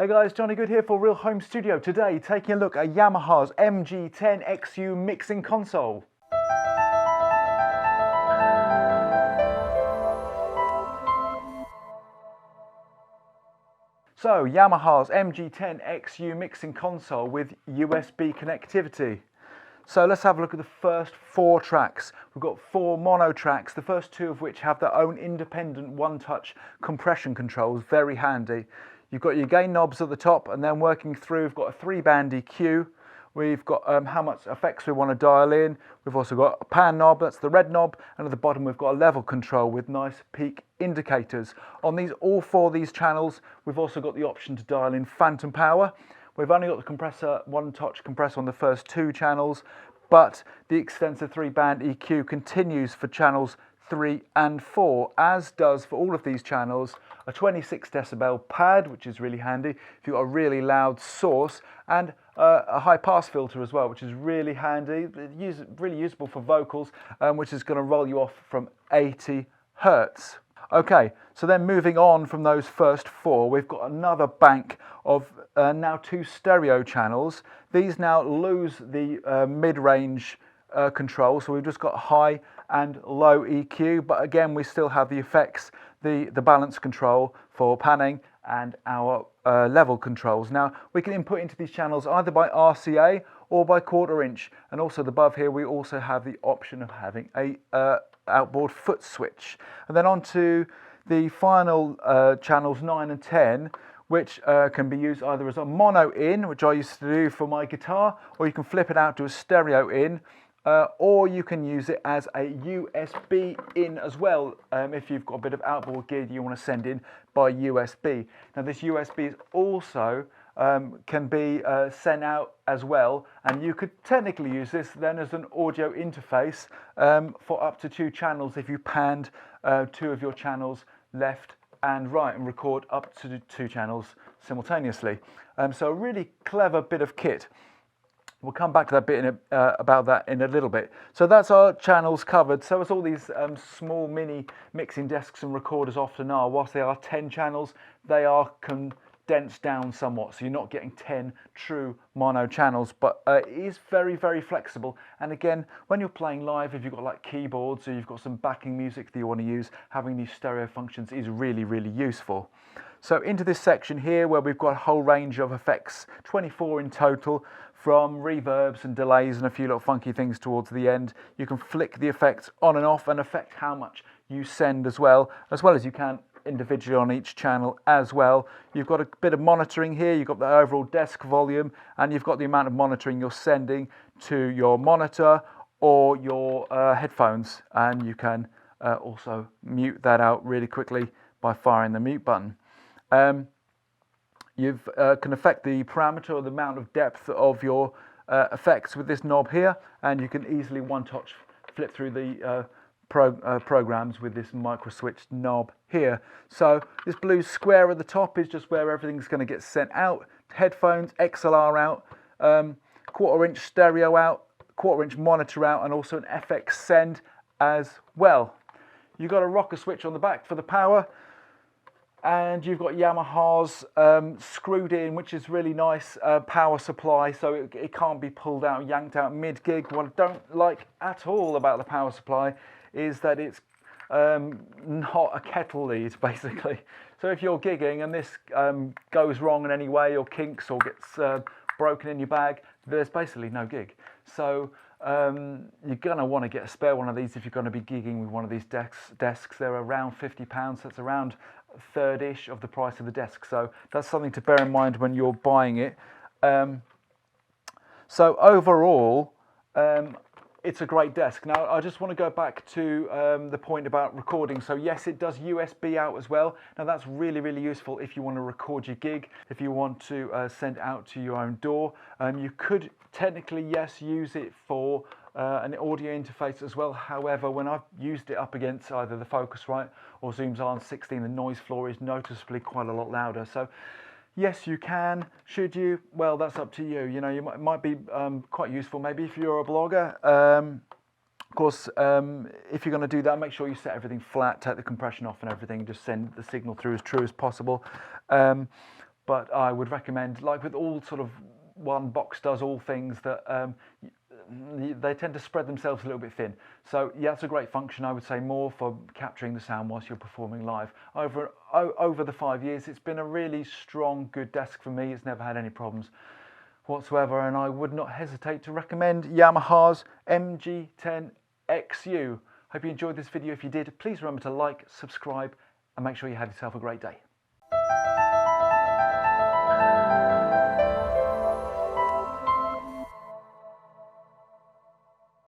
Hey guys, Johnny Good here for Real Home Studio. Today, taking a look at Yamaha's MG10XU mixing console. So, Yamaha's MG10XU mixing console with USB connectivity. So let's have a look at the first 4 tracks. We've got 4 mono tracks, the first 2 of which have their own independent one-touch compression controls, very handy. You've got your gain knobs at the top, and then working through, we've got a 3-band EQ. We've got how much effects we want to dial in. We've also got a pan knob, that's the red knob, and at the bottom we've got a level control with nice peak indicators. On all 4 of these channels, we've also got the option to dial in phantom power. We've only got the compressor, one-touch compressor on the first 2 channels, but the extensive 3-band EQ continues for channels 3 and 4, as does for all of these channels a 26 decibel pad, which is really handy if you've got a really loud source, and a high pass filter as well, which is really handy, really usable for vocals, which is going to roll you off from 80 hertz. Okay, so then moving on from those first 4, we've got another bank of now 2 stereo channels. These now lose the mid-range control, so we've just got high and low EQ, but again we still have the effects, the balance control for panning and our level controls. Now we can input into these channels either by RCA or by 1/4 inch, and also above here we also have the option of having a outboard foot switch. And then on to the final channels 9 and 10, which can be used either as a mono in, which I used to do for my guitar, or you can flip it out to a stereo in, or you can use it as a USB in as well, if you've got a bit of outboard gear you want to send in by USB. Now this USB is also can be sent out as well, and you could technically use this then as an audio interface for up to 2 channels if you panned 2 of your channels left and right and record up to 2 channels simultaneously. So a really clever bit of kit. We'll come back to that bit about that in a little bit. So that's our channels covered. So as all these small mini mixing desks and recorders often are, whilst they are 10 channels, they are condensed down somewhat. So you're not getting 10 true mono channels, but it is very, very flexible. And again, when you're playing live, if you've got like keyboards or you've got some backing music that you want to use, having these stereo functions is really, really useful. So into this section here where we've got a whole range of effects, 24 in total, from reverbs and delays and a few little funky things towards the end. You can flick the effects on and off and affect how much you send as well as you can individually on each channel as well. You've got a bit of monitoring here, you've got the overall desk volume, and you've got the amount of monitoring you're sending to your monitor or your headphones, and you can also mute that out really quickly by firing the mute button. You can affect the parameter or the amount of depth of your effects with this knob here, and you can easily one-touch flip through the programs with this micro switch knob here. So this blue square at the top is just where everything's going to get sent out. Headphones, XLR out, 1/4 inch stereo out, 1/4 inch monitor out, and also an FX send as well. You've got a rocker switch on the back for the power, and you've got Yamaha's screwed in, which is really nice, power supply, so it can't be pulled out, yanked out mid-gig. What I don't like at all about the power supply is that it's not a kettle lead, basically. So if you're gigging and this goes wrong in any way, or kinks, or gets broken in your bag, there's basically no gig. So you're going to want to get a spare one of these if you're going to be gigging with one of these desks. They're around £50, that's around a third-ish of the price of the desk. So that's something to bear in mind when you're buying it. So overall, it's a great desk. Now, I just want to go back to the point about recording. So yes, it does USB out as well. Now that's really, really useful if you want to record your gig, if you want to send out to your own door. You could technically, yes, use it for an audio interface as well. However, when I've used it up against either the Focusrite or Zoom's R16, the noise floor is noticeably quite a lot louder. So yes, you can. Should you? Well, that's up to you. You know, it might be quite useful maybe if you're a blogger. Of course, if you're going to do that, make sure you set everything flat, take the compression off and everything, just send the signal through as true as possible. but I would recommend, like with all sort of one box does all things, that they tend to spread themselves a little bit thin. So yeah, it's a great function. I would say more for capturing the sound whilst you're performing live. Over the 5 years, it's been a really strong, good desk for me. It's never had any problems whatsoever, and I would not hesitate to recommend Yamaha's MG10XU. Hope you enjoyed this video. If you did, please remember to like, subscribe, and make sure you have yourself a great day.